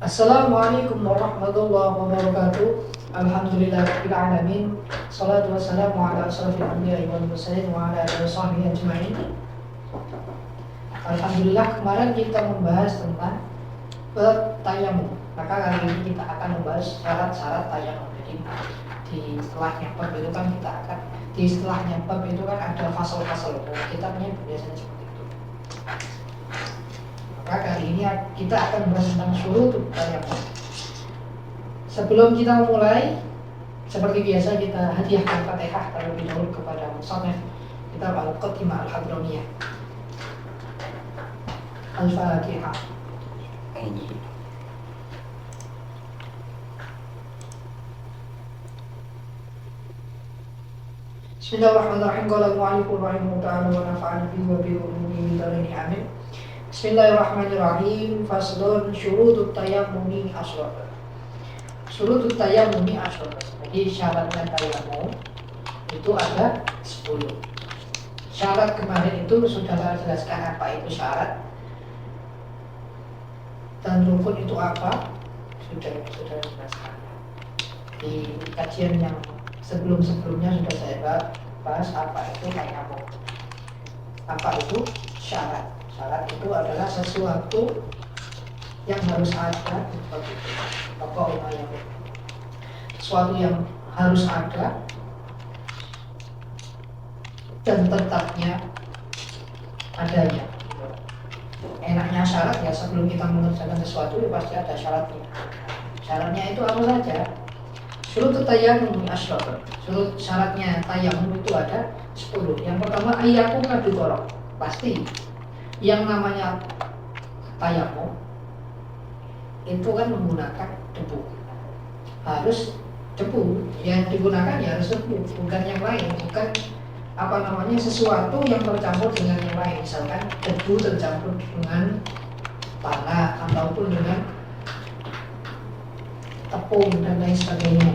Assalamualaikum warahmatullahi wabarakatuh. Alhamdulillahirabbil alamin. Shalatu wassalamu ala asyrafil anbiya'i wal mursalin wa ala alihi washabihi ajma'in. Alhamdulillah, kemarin kita membahas tentang tayamum. Maka kali ini kita akan membahas syarat-syarat tayamum. Jadi di setelahnya bab itu kan ada fasal-fasal. Kitabnya biasanya seperti itu. Maka kali ini kita akan membahas tentang syurut tayamum. Sebelum kita mulai, seperti biasa kita hadiahkan Fatihah terlebih dahulu kepada musannif kitab Al-Muqaddimah Al-Hadramiyah. Al-Fatihah. Bismillahirrahmanirrahim. Qala al-mu'allif rahimahullah ta'ala wa nafa'ana bihi wa bi ulumihi min amin. Bismillahirrahmanirrahim. Faslun syurutut tayammumi asyra. Syurutut tayammumi asyra. Jadi syaratnya tayamum itu ada 10. Syarat kemarin itu sudah saya jelaskan apa itu syarat dan rukun itu apa, sudah jelaskan. Di kajian yang sebelumnya sudah saya bahas apa itu tayamum. Apa itu syarat? Syarat itu adalah sesuatu yang harus ada. Sesuatu yang harus ada dan tetapnya adanya. Enaknya syarat ya, sebelum kita mengerjakan sesuatu ya pasti ada syaratnya. Syaratnya itu apa saja? Syurut tayammum asyra. Syaratnya tayamum itu ada 10. Yang pertama ayyakum kadukoro. Pasti yang namanya tayamum itu kan menggunakan debu. Harus debu yang digunakan ya harus debu, bukan yang lain, bukan sesuatu yang tercampur dengan yang lain. Misalkan debu tercampur dengan tanah ataupun dengan tepung dan lain sebagainya.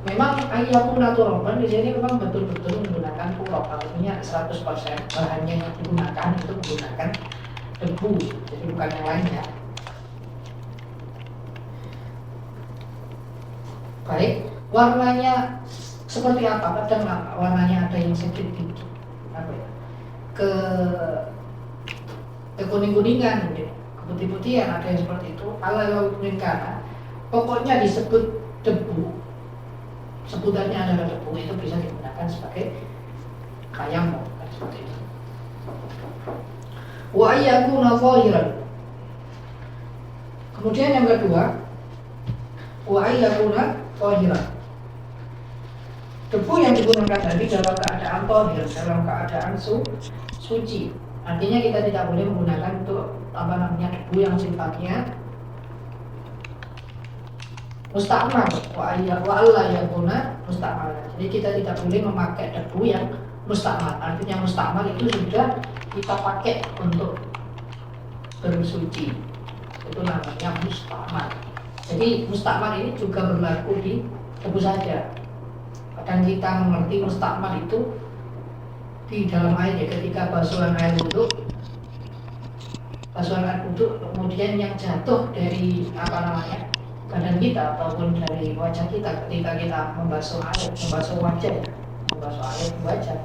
Memang ayyakum naturoban di sini memang betul-betul menggunakan pulok. Artinya 100% bahannya yang digunakan itu menggunakan debu, jadi bukan yang lainnya. Baik, warnanya seperti apa? Kadang warnanya ada yang sedikit ke kuning-kuningan, ke putih-putihan, ada yang seperti itu. Ala karena pokoknya disebut debu, sebutannya adalah debu, itu bisa digunakan sebagai tayamum, seperti itu. Wa ayyakuna zahiran. Kemudian yang kedua, wa ayyakuna zahiran. Debu yang digunakan tadi dalam keadaan zahir, dalam keadaan suci. Artinya kita tidak boleh menggunakan untuk debu yang sifatnya musta'mal, wa alla yakuna musta'mal. Jadi kita tidak boleh memakai debu yang musta'mal. Artinya musta'mal itu sudah kita pakai untuk bersuci, itu namanya musta'mal. Jadi musta'mal ini juga berlaku di debu saja. Kadang kita mengerti musta'mal itu di dalam air ya, ketika basuhan air wudhu kemudian yang jatuh dari badan kita ataupun dari wajah kita ketika kita membasuh air di wajah.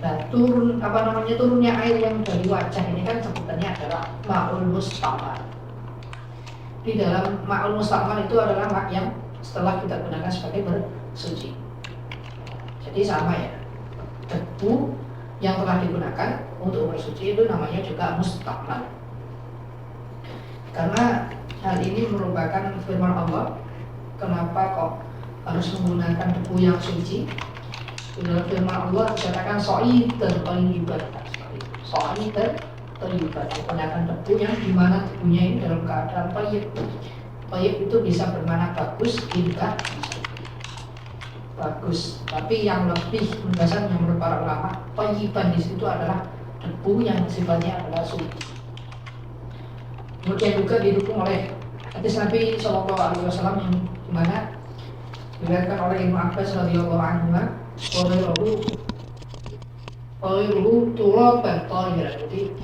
Nah, turunnya air yang dari wajah ini kan sebutannya adalah ma'ul musta'mal. Di dalam ma'ul musta'mal itu adalah mak yang setelah kita gunakan sebagai bersuci. Jadi sama ya, debu yang telah digunakan untuk bersuci itu namanya juga musta'mal. Karena hal ini merupakan firman Allah. Kenapa kok harus menggunakan debu yang suci? Dalam firman Allah dikatakan so'idan thayyiban. So'idan thayyiban, menggunakan debu yang dimana debunya ini dalam keadaan thayyib. Thayyib itu bisa bermakna bagus, indah, bagus. Tapi yang lebih mendasar yang menurut para ulama, thayyiban di situ adalah debu yang sifatnya adalah suci. Kemudian juga didukung oleh hadis Nabi Shallallahu Alaihi Wasallam yang dimana diriwayatkan oleh Ibnu Abbas radhiyallahu anhu, qawluhu turaban tahiran. Jadi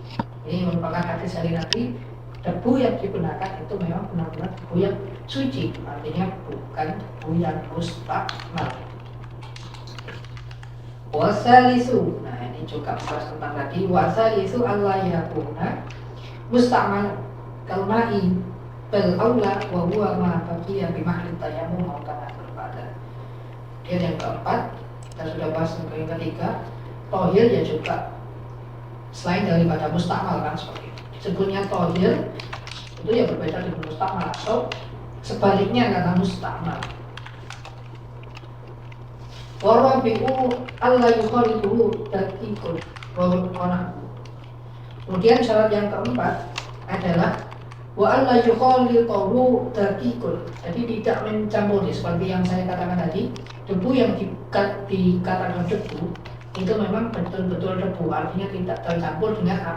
ini merupakan hadis dari Nabi debu yang digunakan itu memang benar-benar debu yang suci, artinya bukan debu yang mustakmal. Wasalisu, nah ini juga bahas tentang tadi. Wasalisu Allah yakuna mustakmal kalmai bel aula wa huwa ma baqiya bi mahli tayammum au kana berbada. Dia yang keempat, kita sudah bahas yang ketiga, tohir ya juga selain daripada mustakmal kan seperti itu. Disebutnya tohir itu ya berbeda dengan mustakmal atau sebaliknya kata mustakmal. Warabi'u alla yukhaliduhu daqiqun wa. Kemudian syarat yang keempat adalah wa alla yukhaliduhu daqiqun. Jadi tidak mencampuri seperti yang saya katakan tadi, debu yang dikatakan debu itu memang betul-betul debu, artinya tidak tercampur dengan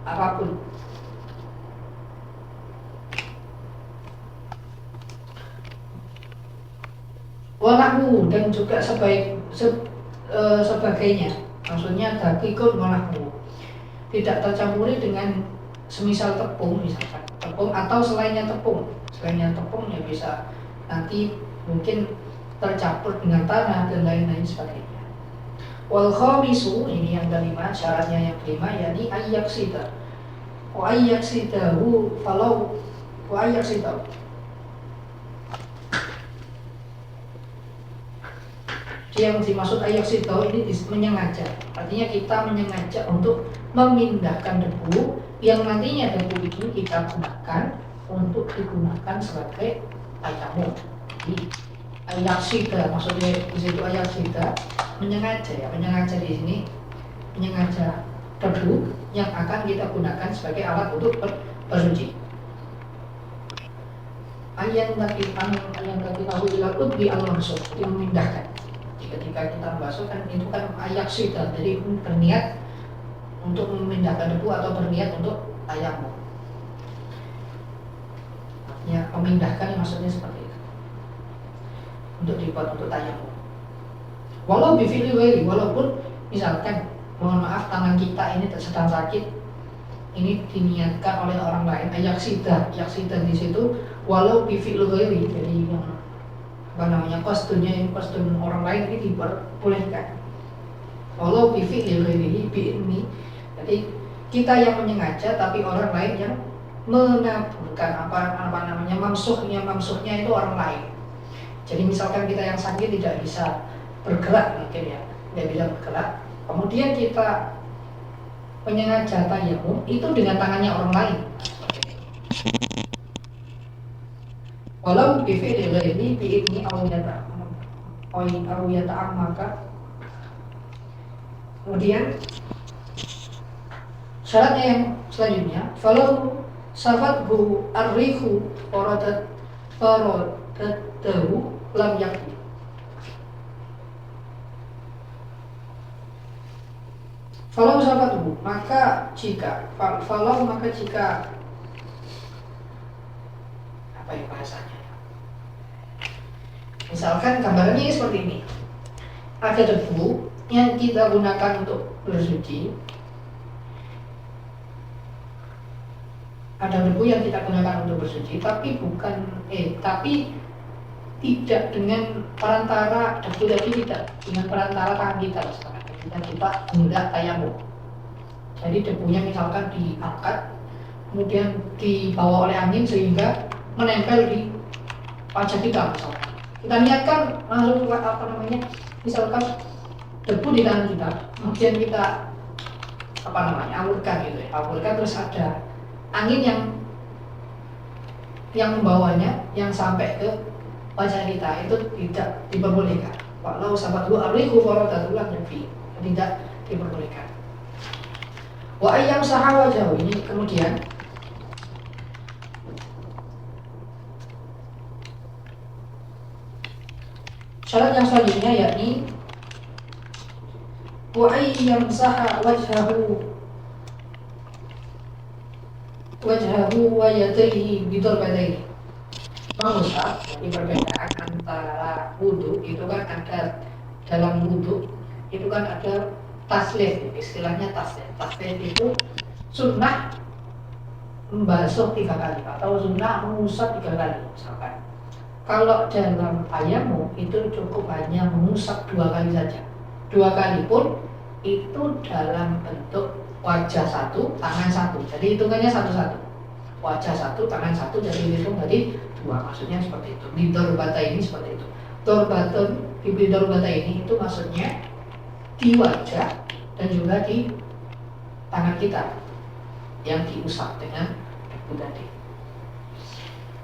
apapun. Walahu dan juga sebagainya, maksudnya dakikun walahu, tidak tercampuri dengan semisal tepung misalkan, tepung atau selainnya tepung ya bisa nanti mungkin tercampur dengan tanah dan lain-lain sebagainya. Wal khamisu, ini yang kelima, syaratnya yang kelima, yakni ayyaksida wa ayyaksidahu falau wa ayyaksidahu. Yang dimaksud ayaksito ini menyengaja, artinya kita menyengaja untuk memindahkan debu yang nantinya debu ini kita gunakan untuk digunakan sebagai tayammum. Jadi ayaksida, maksudnya di situ ayaksida menyengaja di sini menyengaja debu yang akan kita gunakan sebagai alat untuk bersuci. Ayat tadi tahu dilakukan di al-maksud, yang memindahkan. Ketika kita membasuh kan itu kan ayaksida, jadi berniat untuk memindahkan debu atau berniat untuk tayammum. Ya, memindahkan maksudnya seperti itu. Untuk dibuat untuk tayammum. Walau bifili wairi, walaupun misalkan mohon maaf tangan kita ini sedang sakit, ini diniatkan oleh orang lain, ayaksida di situ walau bifili wairi, jadi yang kostumnya ini kostum orang lain ini diperbolehkan. Walau bifi'il ghairihi ini, jadi kita yang menyengaja tapi orang lain yang menaburkan mamsuhnya itu orang lain. Jadi misalkan kita yang sakit tidak bisa bergerak mungkin ya, tidak bisa bergerak, kemudian kita menyengaja tayammum itu dengan tangannya orang lain. Walau bifi'il ghairihi bi'idni aw yata'ammaka. Kemudian syaratnya yang selanjutnya, falau safathu ar-rihu faradatahu lam yakfi. Falau safathu, maka jika apa ya bahasanya? Misalkan gambarannya seperti ini. Ada debu yang kita gunakan untuk bersuci. Ada debu yang kita gunakan untuk bersuci, tapi tidak dengan perantara debu tadi, tidak dengan perantara tangan kita, misalkan ketika kita hendak tayammum. Jadi debunya misalkan diangkat, kemudian dibawa oleh angin sehingga menempel di wajah kita misalkan. Kita niatkan langsung misalkan debu di tangan kita, kemudian kita alurkan terus ada angin yang membawanya yang sampai ke wajah kita, itu tidak diperbolehkan. Walau sahabat ariku faradatulah nabi, tidak diperbolehkan. Wa ayyam saha wajhahu, ini kemudian syarat yang selanjutnya yakni wa ayyam saha wajhahu wa yadayhi bidarbataini. Mengusap, jadi perbedaan antara wudhu itu kan ada, dalam wudhu itu kan ada taslih, istilahnya taslih itu sunnah membasuh 3 kali atau sunnah mengusap 3 kali misalkan. Kalau dalam tayamum itu cukup hanya mengusap 2 kali saja. 2 kali pun itu dalam bentuk wajah 1, tangan 1. Jadi hitungannya 1-1. Wajah 1, tangan 1, jadi hitung tadi 2. Maksudnya seperti itu. Di dorbata ini seperti itu. Di dorbata ini itu maksudnya di wajah dan juga di tangan kita yang diusap dengan debu tadi.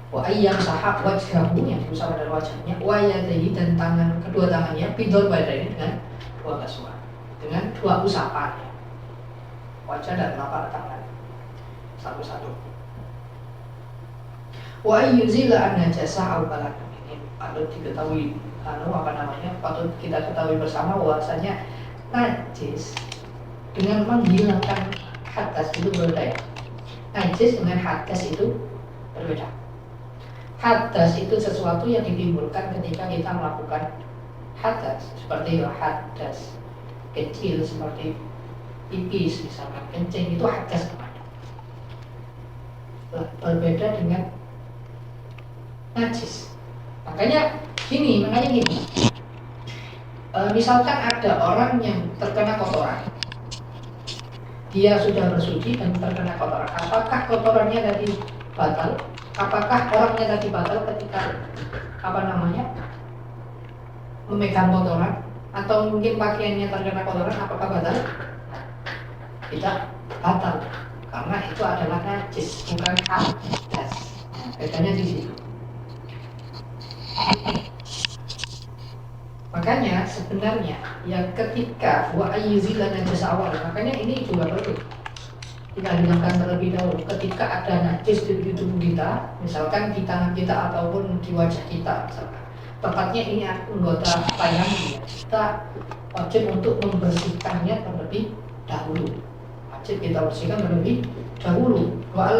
Wa ayyam sahab wajhahu, yang diusap pada wajahnya, wa yadayhi, dan kedua tangannya, bidor badai, dengan 2 basuhan, dengan 2 usapan ya. Wajah dan telapak tangan satu-satu. Wa ayyuzila an-najasa aw balagha, ini patut diketahui, patut kita ketahui bersama bahwasanya najis dengan menghilangkan hadas itu berbeda. Najis dengan hadas itu berbeda. Hadas itu sesuatu yang ditimbulkan ketika kita melakukan hadas, seperti hadas kecil seperti pipis misalkan, kencing, itu hadas namanya. Berbeda dengan najis. Makanya gini. Misalkan ada orang yang terkena kotoran, dia sudah bersuci dan terkena kotoran. Apakah kotorannya tadi batal? Apakah orangnya tadi batal ketika memegang kotoran? Atau mungkin pakaiannya terkena kotoran, apakah batal? Tidak batal, karena itu adalah najis, bukan hadas. Bedanya di situ. Makanya sebenarnya ya ketika wa ayyuzila najasa awal, makanya ini juga perlu kita hilangkan terlebih dahulu. Ketika ada najis di tubuh kita, misalkan di tangan kita ataupun di wajah kita, misalkan tepatnya ini anggota tayamum, kita wajib untuk membersihkannya terlebih dahulu. Wajib kita bersihkan terlebih dahulu. Wa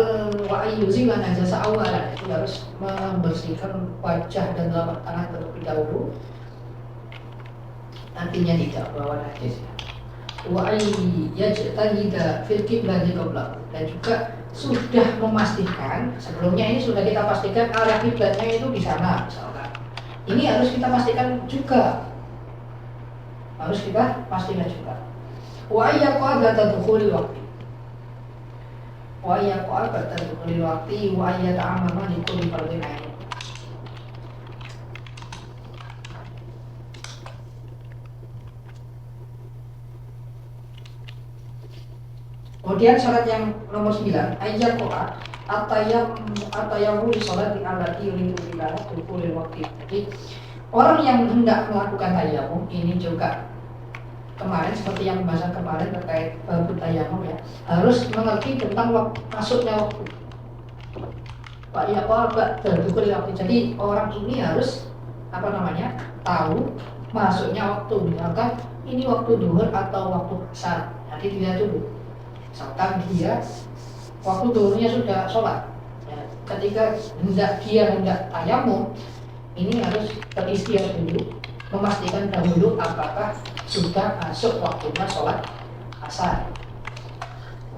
ayyuzila najasa awal, itu harus membersihkan wajah dan telapak tangan terlebih dahulu. Nantinya tidak bawa najis. Wa yajtahida fil qiblati qabla, dan juga sudah memastikan sebelumnya, ini sudah kita pastikan arah kiblatnya itu di sana misalkan. Ini harus kita pastikan juga. Wa yaqad tadkhulul waqti. Wa yaqad tadkhulul waqti wa yata'amama li kulli fardin ain. Kemudian syarat yang nomor 9, ayat qira atayamu di salat di alati yuridu billahi tuqulil waqti. Jadi orang yang hendak melakukan tayamum ini juga kemarin seperti yang pembahasan kemarin terkait tayamum ya, harus mengerti tentang masuknya waktu. Pak ya Pak tuqulil waqti. Jadi orang ini harus tahu masuknya waktu. Misalkan ini waktu duhur atau waktu asar. Nanti dilihat dulu. Misalkan dia waktu duhurnya sudah sholat ya, ketika dia hendak tayamum, ini harus beristighfar dulu, memastikan dahulu apakah sudah masuk waktunya sholat asar.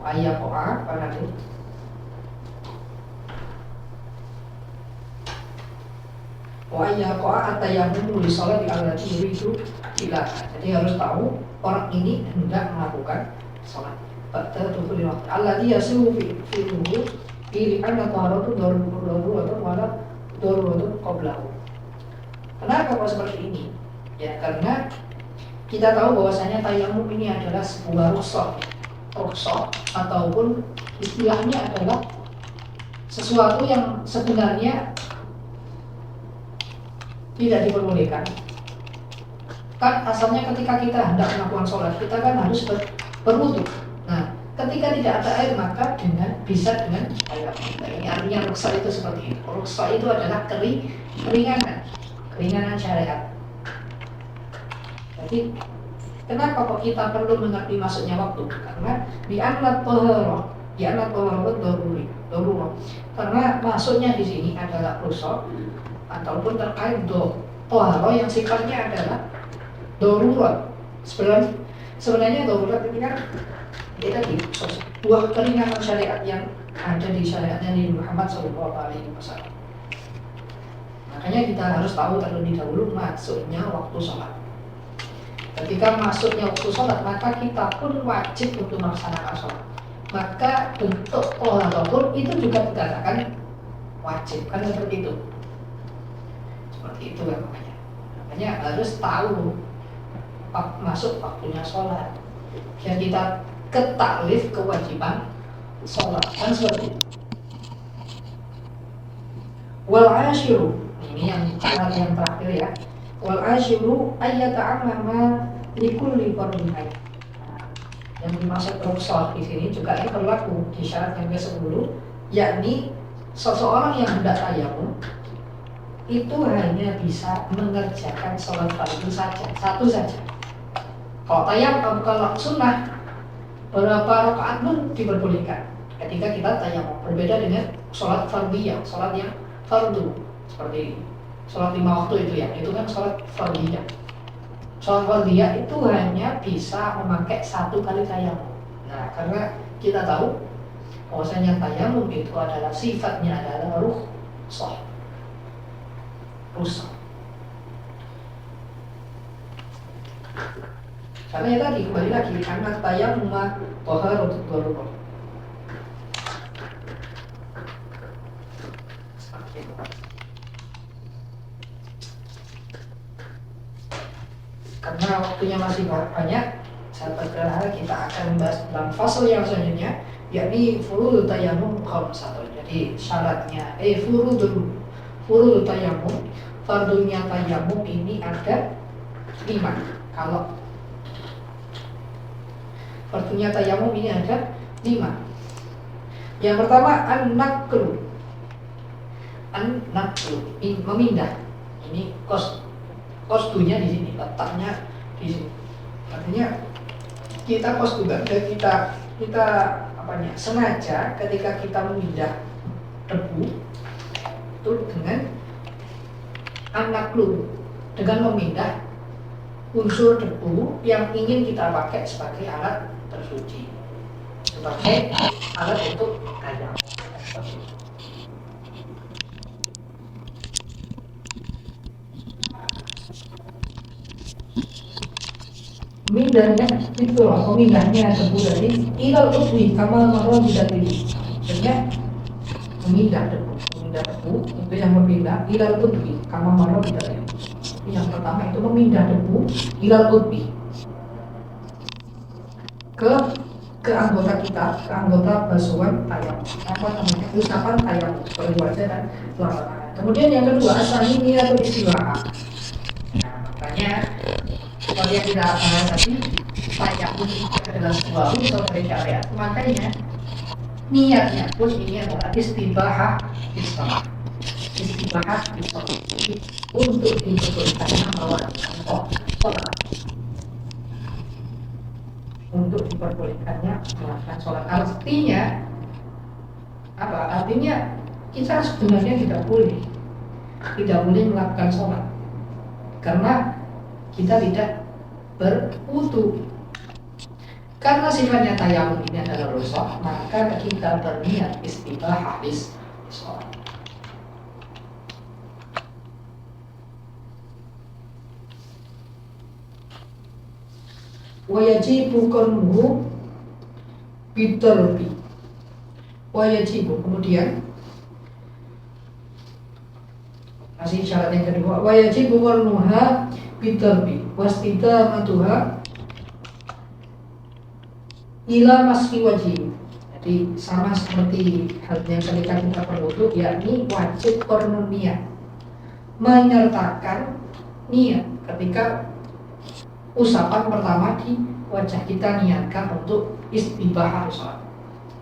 Ayat Qur'an pada itu. Ayat Qur'an atayamu li sholat di alati yuridu billahi. Jadi harus tahu orang ini hendak melakukan sholat. Tuqulil waqti alladhi yasiru fi wudu fi anna taharatu daruratu wala daruratu qablahu. Kenapa kok seperti ini? Ya karena kita tahu bahwasanya tayamum ini adalah sebuah rukhsah ataupun istilahnya adalah sesuatu yang sebenarnya tidak diperbolehkan. Kan asalnya ketika kita hendak melakukan sholat, kita kan harus berwudu. Nah, ketika tidak ada air maka bisa dengan air. Nah, ini artinya rukhsah itu seperti itu. Rukhsah itu adalah keringanan syariat. Jadi kenapa kok kita perlu mengerti maksudnya waktu? Karena bi'anat taharah darurah. Karena maksudnya di sini adalah rukhsah ataupun terkait taharah yang sifatnya adalah darurat. Sebenarnya darurat ini kan Ini tadi buah keringanan syariat yang ada di syariatnya Nabi Muhammad SAW. Makanya kita harus tahu terlebih dahulu maksudnya waktu sholat. Ketika masuknya waktu sholat, maka kita pun wajib untuk melaksanakan sholat. Maka bentuk apapun itu juga dikatakan wajib, kan seperti itu. Seperti itu kan makanya. Makanya harus tahu masuk waktunya sholat. Biar kita ketaklif kewajiban sholat, kan seperti itu. Wal ashiru, ini yang terakhir ya. Wal ashiru ayyata'amama likulli fardhin. Yang dimaksud rukhsah di sini juga ini berlaku di syarat yang ke-10, yakni seseorang yang hendak tayamum itu hanya bisa mengerjakan sholat fardu saja, satu saja. Kalau tayamum kalau sunnah berapa rakaat pun diperbolehkan ketika kita tayamum. Berbeda dengan sholat fardhiyah, sholat yang fardu seperti sholat 5 waktu itu kan sholat fardhiyah. Sholat fardhiyah itu hanya bisa memakai satu kali tayamum. Nah, karena kita tahu bahwasanya tayamum itu adalah sifatnya adalah rukhsah. Karena ya tadi kembali lagi anak tayamum thaharatul darurah. Karena waktunya masih banyak, sahabat berharap kita akan membahas dalam fasal yang selanjutnya, yakni furudut tayamum khamsatun. Jadi syaratnya furudut tayamum, fardunya tayamum ini ada 5. Kalau fardunya tayamum ini ada 5. Yang pertama an-naqlu, memindah. Ini kosdunya di sini, letaknya di sini. Artinya kita kosdu dan kita sengaja ketika kita memindah debu itu dengan an-naqlu, dengan memindah unsur debu yang ingin kita pakai sebagai alat bersuci, sebagai alat untuk tayamum. Mindahnya itu loh, memindahnya debu dari ilal udwi kamal marwan tidak pilih. Sebenarnya memindah debu itu yang berpindah ilal udwi kamal marwan tidak pilih. Yang pertama itu memindah debu ilal udwi ke anggota kita, ke anggota basuhan tayamum, usapan tayamum seperti wajah dan telapak tangan. Kemudian yang kedua asani atau istilah. Nah, makanya seperti yang kita bahas tadi, tayamum adalah sebuah unsur dari syariat. Makanya niatnya pun ini adalah istibahah sholat, untuk diperbolehkannya melawan sholat, untuk diperbolehkannya melakukan sholat. Artinya apa? Artinya kita sebenarnya tidak boleh melakukan sholat karena kita tidak berwudu. Karena sifatnya tayamum ini adalah rukhsah, maka kita berniat istibahah sholat. Wajibu konhu bitarbi. Wajibu, kemudian masih syarat yang kedua, wajibu konhuha bitarbi wastidamatuha ila maski wajib. Jadi sama seperti halnya ketika kita berwudu, yakni wajib kornun niat, menyertakan niat ketika usapan pertama di wajah kita, niatkan untuk istibahah sholat.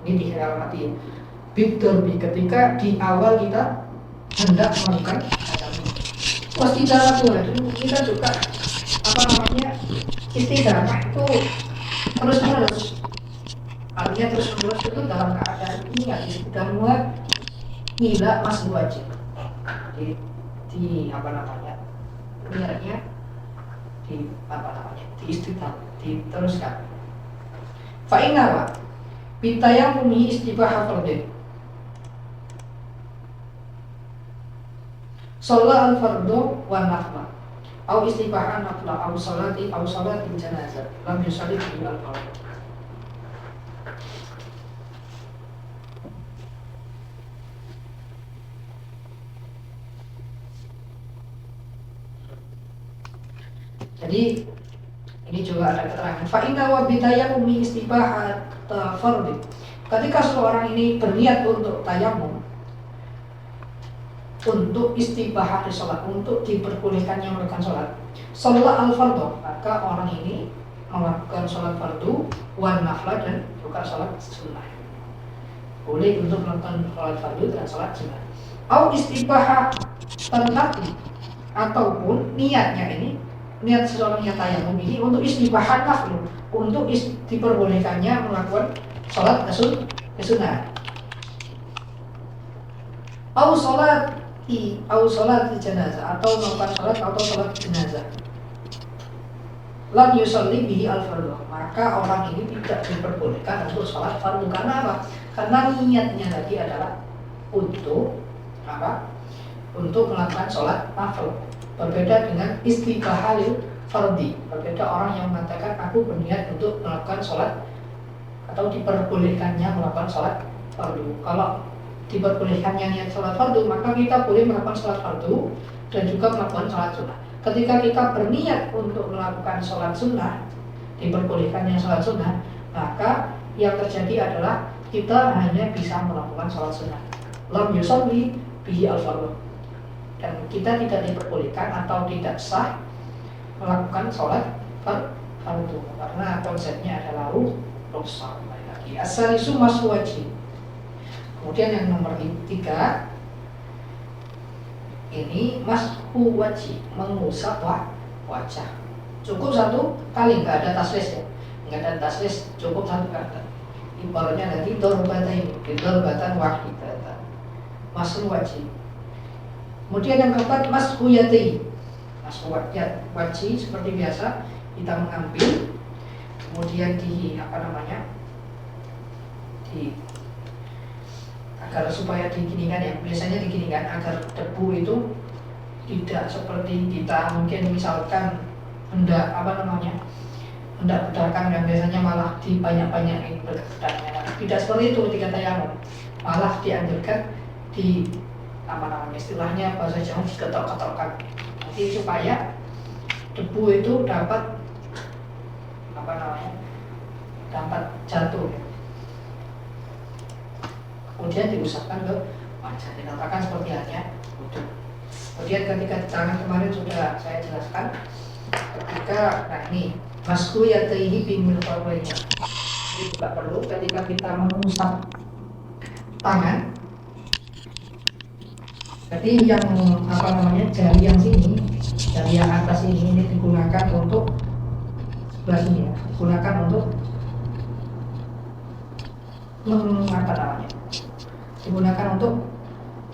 Ini dihormati bitarbi ketika di awal kita hendak melakukan wastidamatuha. Kita juga istidamah itu terus-menerus. Artinya terus-menerus itu dalam keadaan niat istidamah ila masih wajib. Niatnya diteruskan Fa'innawa bitayamumi istibaha fardin sholat al-fardu wa nafla au istibaha nafla au sholati janazah lam yusalli bihi al-fardu. Jadi ini juga ada keterangan fa'inna wa bitayamumi istibahat fardhi. Ketika seorang ini berniat untuk tayamum, untuk istibahah di sholat, untuk diperbolehkannya melakukan sholat al-fardhu, maka orang ini melakukan sholat fardu wan naflah dan juga sholat sunnah. Boleh untuk melakukan sholat fardu dan sholat sunnah. Au istibahah ternafli, ataupun niatnya ini, niat seseorang yang tayamum ini untuk istibahah naflu, untuk diperbolehkannya melakukan sholat sunnah. Au sholat jenazah, atau melakukan sholat atau sholat jenazah. Lam yusalli bihi al-fardu, maka orang ini tidak diperbolehkan untuk sholat fardu. Karena apa? Karena niatnya tadi adalah untuk apa? Untuk melakukan sholat nafil. Berbeda dengan istibahalil fardhi. Berbeda orang yang mengatakan aku berniat untuk melakukan sholat atau diperbolehkannya melakukan sholat fardu. Kalau diperbolehkannya niat sholat fardu, maka kita boleh melakukan sholat fardu dan juga melakukan sholat sunnah. Ketika kita berniat untuk melakukan sholat sunnah, diperbolehkannya sholat sunnah, maka yang terjadi adalah kita hanya bisa melakukan sholat sunnah. Lam yusalli bihi al-fardu, dan kita tidak diperbolehkan atau tidak sah melakukan sholat fardu karena konsepnya adalah rukhsah. Lagi as-salisu mashu wajib. Kemudian yang nomor 3 ini mashu wajib, mengusap wajah. Cukup satu kali, nggak ada taslis ya, nggak ada taslis, cukup satu kata. Ibaratnya nanti dorbatan wahidatan, mashu wajib. Kemudian yang keempat mashu yati, mashu wajib seperti biasa kita mengambil, kemudian di agar supaya diginikan ya, biasanya diginikan agar debu itu tidak seperti kita mungkin misalkan hendak bedakan yang biasanya malah dibanyak-banyakin bedaknya. Tidak seperti itu ketika tayamum, malah dianjurkan di istilahnya bahasa Jawa diketok-ketokkan, nanti supaya debu itu dapat dapat jatuh. Kemudian diusapkan ke wajah, dinamakan seperti halnya wudhu. Kemudian ketika tangan kemarin sudah saya jelaskan, ketika ini masku yataihi bimil farwainya, ini juga perlu ketika kita mengusap tangan. Jadi yang jari yang sini, jari yang atas ini digunakan untuk sebelah sini ya, digunakan untuk digunakan untuk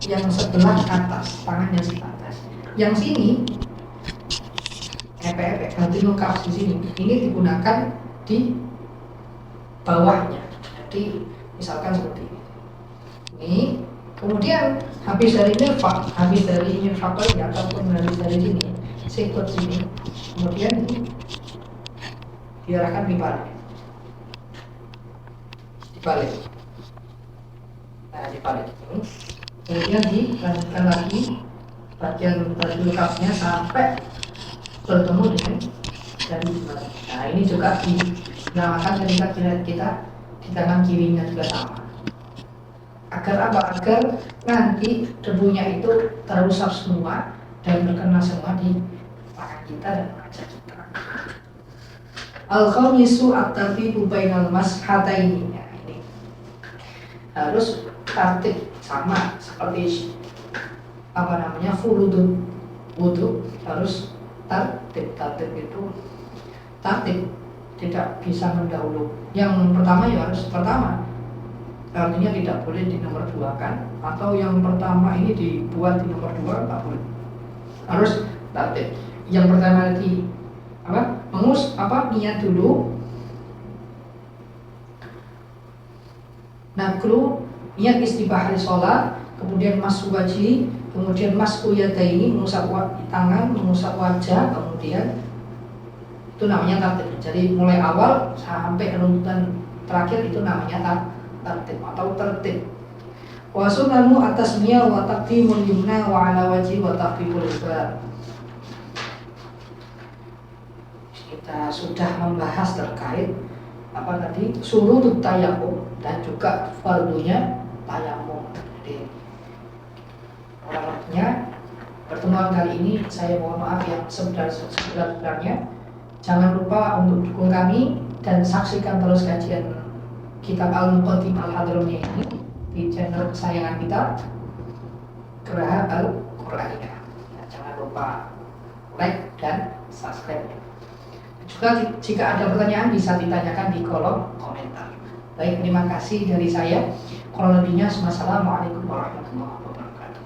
yang sebelah atas, tangan yang sebelah atas. Yang sini, batinul kaf di sini, ini digunakan di bawahnya. Jadi misalkan seperti ini. Ini, kemudian habis dari nirfaq ini ataupun habis dari sini, sikut sini, kemudian ini diarahkan dibalik. Dibalik ini, kemudian dilanjutkan lagi bagian kafnya sampai bertemu dengan jari jemari. Nah ini juga dinamakan ketika kita di tangan kirinya juga sama. Agar apa? Agar nanti debunya itu terusap semua dan berkena semua di tangan kita dan wajah kita. Al-khamisu at-tartibu bainal mashataini. Ini harus tertib sama seperti furudun wudu, harus tertib itu tertib, tidak bisa mendahulu. Yang pertama ya harus pertama, artinya tidak boleh di nomor 2 kan, atau yang pertama ini dibuat di nomor 2 tak boleh, harus tertib. Yang pertama niat dulu, Naklu, niat istibah hari sholat, kemudian masku wajhi, kemudian masku yadaini, mengusap tangan, mengusap wajah, kemudian itu namanya tartib. Jadi mulai awal sampai runtutan terakhir itu namanya tartib atau tertib. Wa sunanu atasmiyah wa taqdimul yumna wa ala wajhi wa taqdimul isbar. Kita sudah membahas terkait apa tadi surutut tayamum dan juga fardunya tayamum. Jadi orangnya pertemuan kali ini saya mohon maaf yang sebenarnya. Jangan lupa untuk dukung kami dan saksikan terus kajian kitab Al-Muqaddim Al-Hadramiyah ini di channel kesayangan kita, Geraha Al-Qur'aniyah. Ya, jangan lupa like dan subscribe. Juga jika ada pertanyaan bisa ditanyakan di kolom komentar. Baik, terima kasih dari saya. Kurang lebihnya, wassalamualaikum warahmatullahi wabarakatuh.